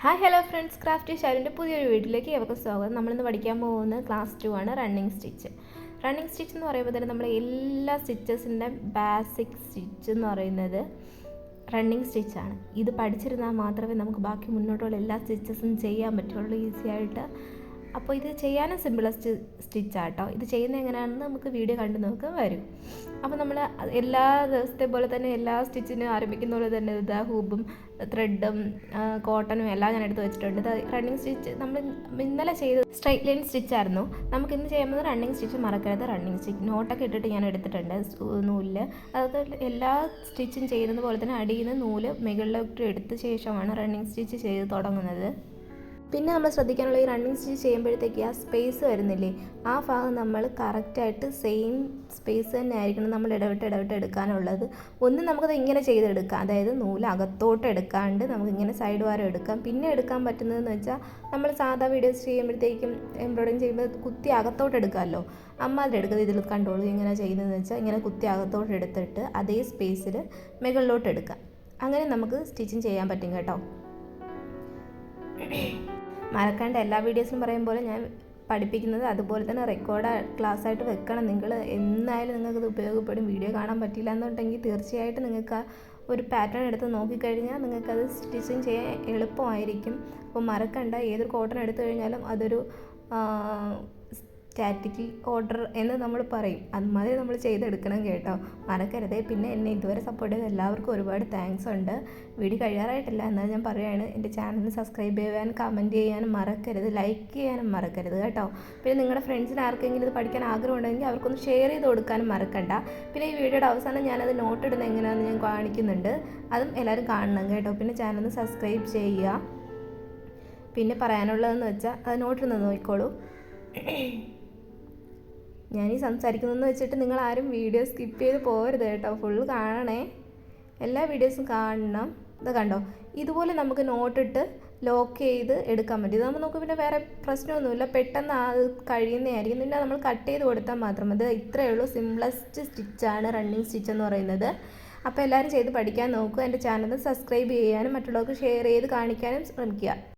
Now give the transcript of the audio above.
Hi hello friends, craft ഷാരിൻ്റെ പുതിയൊരു വീട്ടിലേക്ക് ഏവർക്കും സ്വാഗതം. നമ്മളിന്ന് പഠിക്കാൻ പോകുന്ന ക്ലാസ് 2 ആണ് റണ്ണിങ് സ്റ്റിച്ച്. റണ്ണിങ് സ്റ്റിച്ച് എന്ന് പറയുമ്പോൾ തന്നെ നമ്മൾ എല്ലാ സ്റ്റിച്ചസിൻ്റെ ബേസിക് സ്റ്റിച്ച് എന്ന് പറയുന്നത് റണ്ണിങ് സ്റ്റിച്ചാണ്. ഇത് പഠിച്ചിരുന്നാൽ മാത്രമേ നമുക്ക് ബാക്കി മുന്നോട്ടുള്ള എല്ലാ സ്റ്റിച്ചസും ചെയ്യാൻ പറ്റുള്ളൂ ഈസി ആയിട്ട്. അപ്പോൾ ഇത് ചെയ്യാനും സിമ്പിളസ്റ്റ് സ്റ്റിച്ചാട്ടോ. ഇത് ചെയ്യുന്നത് എങ്ങനെയാണെന്ന് നമുക്ക് വീഡിയോ കണ്ടു നോക്കാൻ വരും. അപ്പോൾ നമ്മൾ എല്ലാ ദിവസത്തെ പോലെ തന്നെ എല്ലാ സ്റ്റിച്ചിനും ആരംഭിക്കുന്ന പോലെ തന്നെ ഇതാ ഹൂബും ത്രെഡും കോട്ടണും എല്ലാം ഞാൻ എടുത്ത് വെച്ചിട്ടുണ്ട്. ഇത് റണ്ണിങ് സ്റ്റിച്ച് നമ്മൾ ഇന്നലെ ചെയ്ത് സ്ട്രൈറ്റ് ലൈൻ സ്റ്റിച്ചായിരുന്നു. നമുക്ക് ഇന്ന് ചെയ്യുന്നത് റണ്ണിങ് സ്റ്റിച്ച്. മറക്കരുത് റണ്ണിങ് സ്റ്റിച്ച്. നോട്ടൊക്കെ ഇട്ടിട്ട് ഞാൻ എടുത്തിട്ടുണ്ട് നൂലിൽ. അതായത് എല്ലാ സ്റ്റിച്ചും ചെയ്യുന്നത് പോലെ തന്നെ അടിയിൽ നിന്ന് നൂല് മുകളിലോട്ട് എടുത്ത ശേഷമാണ് റണ്ണിങ് സ്റ്റിച്ച് ചെയ്ത് തുടങ്ങുന്നത്. പിന്നെ നമ്മൾ ശ്രദ്ധിക്കാനുള്ള ഈ റണ്ണിങ് സ്റ്റിച്ച് ചെയ്യുമ്പോഴത്തേക്ക് ആ സ്പേസ് വരുന്നില്ലേ, ആ ഭാഗം നമ്മൾ കറക്റ്റായിട്ട് സെയിം സ്പേസ് തന്നെ ആയിരിക്കണം നമ്മൾ ഇടവിട്ട് എടുക്കാനുള്ളത്. ഒന്നും നമുക്കത് ഇങ്ങനെ ചെയ്തെടുക്കാം, അതായത് നൂല് അകത്തോട്ട് എടുക്കാണ്ട് നമുക്കിങ്ങനെ സൈഡ് വാരം എടുക്കാം. പിന്നെ എടുക്കാൻ പറ്റുന്നതെന്ന് വെച്ചാൽ നമ്മൾ സാധാ വീഡിയോസ് ചെയ്യുമ്പോഴത്തേക്കും എംബ്രോയിഡിങ് ചെയ്യുമ്പോൾ കുത്തി അകത്തോട്ട് എടുക്കാമല്ലോ, അമ്മാതിരി എടുക്കുന്നത്. ഇതിൽ കണ്ടോളൂ എങ്ങനെ ചെയ്യുന്നതെന്ന് വെച്ചാൽ ഇങ്ങനെ കുത്തി അകത്തോട്ട് എടുത്തിട്ട് അതേ സ്പേസിൽ മുകളിലോട്ട് എടുക്കാം. അങ്ങനെ നമുക്ക് സ്റ്റിച്ചിങ് ചെയ്യാൻ പറ്റും കേട്ടോ. മറക്കാണ്ട് എല്ലാ വീഡിയോസിലും പറയും പോലെ ഞാൻ പഠിപ്പിക്കുന്നത് അതുപോലെ തന്നെ റെക്കോർഡ് ക്ലാസ്സായിട്ട് വെക്കണം. നിങ്ങൾ എന്നായാലും നിങ്ങൾക്കത് ഉപയോഗപ്പെടും. വീഡിയോ കാണാൻ പറ്റില്ല എന്നുണ്ടെങ്കിൽ തീർച്ചയായിട്ടും നിങ്ങൾക്ക് ഒരു പാറ്റേൺ എടുത്ത് നോക്കിക്കഴിഞ്ഞാൽ നിങ്ങൾക്കത് സ്റ്റിച്ചിങ് ചെയ്യാൻ എളുപ്പമായിരിക്കും. അപ്പോൾ മറക്കണ്ട, ഏതൊരു കോട്ടൺ എടുത്തു കഴിഞ്ഞാലും അതൊരു സ്റ്റാറ്റിക് ഓർഡർ എന്ന് നമ്മൾ പറയും, അതുമാതിരി നമ്മൾ ചെയ്തെടുക്കണം കേട്ടോ. മറക്കരുതേ. പിന്നെ എന്നെ ഇതുവരെ സപ്പോർട്ട് ചെയ്ത എല്ലാവർക്കും ഒരുപാട് താങ്ക്സ് ഉണ്ട്. വീഡിയോ കഴിയാറായിട്ടില്ല, എന്നാൽ ഞാൻ പറയുകയാണ്, എൻ്റെ ചാനലിന് സബ്സ്ക്രൈബ് ചെയ്യാനും കമൻറ്റ് ചെയ്യാനും മറക്കരുത്, ലൈക്ക് ചെയ്യാനും മറക്കരുത് കേട്ടോ. പിന്നെ നിങ്ങളുടെ ഫ്രണ്ട്സിന് ആർക്കെങ്കിലും ഇത് പഠിക്കാൻ ആഗ്രഹം ഉണ്ടെങ്കിൽ അവർക്കൊന്ന് ഷെയർ ചെയ്ത് കൊടുക്കാനും മറക്കണ്ട. പിന്നെ ഈ വീഡിയോയുടെ അവസാനം ഞാനത് നോട്ട് ഇടുന്നത് എങ്ങനെയാണെന്ന് ഞാൻ കാണിക്കുന്നുണ്ട്, അതും എല്ലാവരും കാണണം കേട്ടോ. പിന്നെ ചാനലിന് സബ്സ്ക്രൈബ് ചെയ്യുക. പിന്നെ പറയാനുള്ളതെന്ന് വെച്ചാൽ അത് നോട്ടിരുന്ന് നോക്കിക്കോളൂ. ഞാനീ സംസാരിക്കുന്നതെന്ന് വെച്ചിട്ട് നിങ്ങളാരും വീഡിയോ സ്കിപ്പ് ചെയ്ത് പോകരുത് കേട്ടോ, ഫുൾ കാണണേ. എല്ലാ വീഡിയോസും കാണണം. ഇത് കണ്ടോ, ഇതുപോലെ നമുക്ക് നോട്ടിട്ട് ലോക്ക് ചെയ്ത് എടുക്കാൻ പറ്റും. ഇതാകുമ്പോൾ നമുക്ക് പിന്നെ വേറെ പ്രശ്നമൊന്നുമില്ല, പെട്ടെന്ന് അത് കഴിയുന്നതായിരിക്കും. പിന്നെ നമ്മൾ കട്ട് ചെയ്ത് കൊടുത്താൽ മാത്രം അത് ഇത്രയേ ഉള്ളൂ. സിംപ്ലസ്റ്റ് സ്റ്റിച്ചാണ് റണ്ണിങ് സ്റ്റിച്ച് എന്ന് പറയുന്നത്. അപ്പോൾ എല്ലാവരും ചെയ്ത് പഠിക്കാൻ നോക്കുക. എൻ്റെ ചാനൽ സബ്സ്ക്രൈബ് ചെയ്യാനും മറ്റുള്ളവർക്ക് ഷെയർ ചെയ്ത് കാണിക്കാനും ശ്രമിക്കുക.